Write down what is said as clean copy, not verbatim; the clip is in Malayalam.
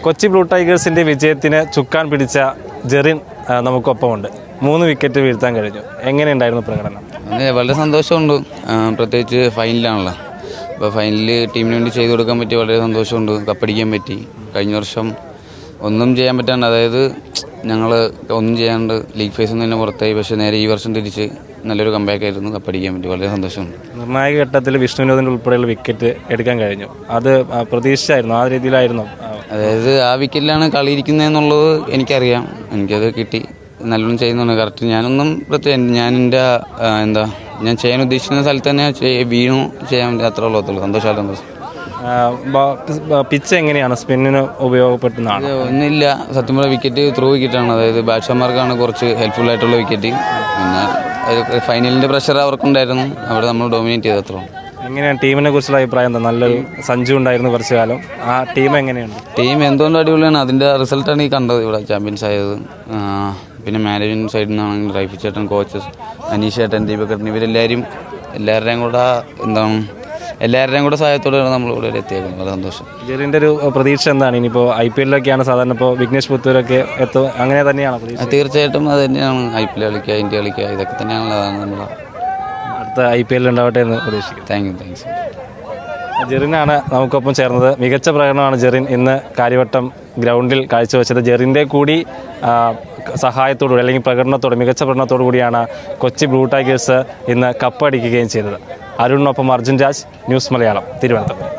കൊച്ചി ബ്ലൂ ടൈഗേഴ്സിൻ്റെ വിജയത്തിന് ചുക്കാൻ പിടിച്ച ജെറിൻ നമുക്കൊപ്പമുണ്ട്. 3 വിക്കറ്റ് വീഴ്ത്താൻ കഴിഞ്ഞു. എങ്ങനെയുണ്ടായിരുന്നു പ്രകടനം? വളരെ സന്തോഷമുണ്ട്. പ്രത്യേകിച്ച് ഫൈനലാണല്ലോ. അപ്പോൾ ഫൈനലിൽ ടീമിന് വേണ്ടി ചെയ്തു കൊടുക്കാൻ പറ്റി. വളരെ സന്തോഷമുണ്ട്. കപ്പടിക്കാൻ പറ്റി. കഴിഞ്ഞ വർഷം ഒന്നും ചെയ്യാൻ പറ്റാണ്ട്, അതായത് ഞങ്ങൾ ഒന്നും ചെയ്യാണ്ട് ലീഗ് ഫേസിൽ നിന്ന് തന്നെ പുറത്തായി. പക്ഷേ നേരെ ഈ വർഷം തിരിച്ച് നല്ലൊരു കമ്പാക്ക് ആയിരുന്നു. കപ്പടിക്കാൻ പറ്റി. വളരെ സന്തോഷമുണ്ട്. നിർണായക ഘട്ടത്തിൽ വിഷ്ണുവിനോദിൻ്റെ ഉൾപ്പെടെയുള്ള വിക്കറ്റ് എടുക്കാൻ കഴിഞ്ഞു. അത് പ്രതീക്ഷിച്ചായിരുന്നു? ആ രീതിയിലായിരുന്നു? അതായത് ആ വിക്കറ്റിലാണ് കളി ഇരിക്കുന്നതെന്നുള്ളത് എനിക്കറിയാം. എനിക്കത് കിട്ടി. നല്ലോണം ചെയ്യുന്നുണ്ട്. കറക്റ്റ് ഞാനൊന്നും ഞാൻ എൻ്റെ ഞാൻ ചെയ്യാൻ ഉദ്ദേശിക്കുന്ന സ്ഥലത്ത് തന്നെ വീണു ചെയ്യാൻ വേണ്ടി അത്ര ഉള്ളത്തുള്ളൂ. സന്തോഷം. പിച്ച് എങ്ങനെയാണ്? സ്പിന്നിന് ഉപയോഗപ്പെടുന്നതാണ്? ഒന്നുമില്ല. സത്യം പറഞ്ഞ വിക്കറ്റ് ത്രൂ വിക്കറ്റാണ്. അതായത് ബാറ്റ്സ്മാൻമാർക്കാണ് കുറച്ച് ഹെൽപ്ഫുൾ ആയിട്ടുള്ള വിക്കറ്റ്. പിന്നെ ഫൈനലിൻ്റെ പ്രഷർ അവർക്കുണ്ടായിരുന്നു. അവിടെ നമ്മൾ ഡോമിനേറ്റ് ചെയ്ത് അത്ര. എങ്ങനെയാണ് ടീമിനെ കുറിച്ചുള്ള അഭിപ്രായം? എന്താ? നല്ലൊരു സഞ്ജു ഉണ്ടായിരുന്നു കുറച്ചു കാലം. ആ ടീം എങ്ങനെയുണ്ട്? ടീം എന്തുകൊണ്ടും അടിപൊളിയാണ്. അതിൻ്റെ റിസൾട്ടാണ് ഈ കണ്ടത്, ഇവിടെ ചാമ്പ്യൻസ് ആയത്. പിന്നെ മാനേജ്മെൻറ്റ് സൈഡിൽ നിന്നാണെങ്കിൽ റൈഫി ചേട്ടൻ, കോച്ചസ് അനീഷ് ചേട്ടൻ, ദീപകേട്ടൻ, എല്ലാവരുടെയും കൂടെ സഹായത്തോടെയാണ് നമ്മളിവിടെ എത്തിയേക്കുന്നത്. വളരെ സന്തോഷം. ജെറിൻ്റെ ഒരു പ്രതീക്ഷ എന്താണ്? ഇനിയിപ്പോൾ IPL സാധാരണ ഇപ്പോൾ വിഘ്നേഷ് പുത്തൂരൊക്കെ എത്തും, അങ്ങനെ തന്നെയാണ് പ്രതീക്ഷ? തീർച്ചയായിട്ടും അത് തന്നെയാണ്. IPL കളിക്കുക, ഇന്ത്യ കളിക്കുക, ഇതൊക്കെ തന്നെയാണല്ലോ. അതാണ് നമ്മുടെ അടുത്ത IPL ഉണ്ടാവട്ടെ എന്ന് പ്രതീക്ഷിക്കും. താങ്ക്സ്. ജെറിനാണ് നമുക്കൊപ്പം ചേർന്നത്. മികച്ച പ്രകടനമാണ് ജെറിൻ ഇന്ന് കാര്യവട്ടം ഗ്രൗണ്ടിൽ കാഴ്ചവെച്ചത്. ജെറിൻ്റെ കൂടി സഹായത്തോടുകൂടി അല്ലെങ്കിൽ മികച്ച പ്രകടനത്തോടു കൂടിയാണ് കൊച്ചി ബ്ലൂ ടൈഗേഴ്സ് ഇന്ന് കപ്പ് അടിക്കുകയും ചെയ്തത്. അരുണിനൊപ്പം അർജുൻ രാജ്, ന്യൂസ് മലയാളം, തിരുവനന്തപുരം.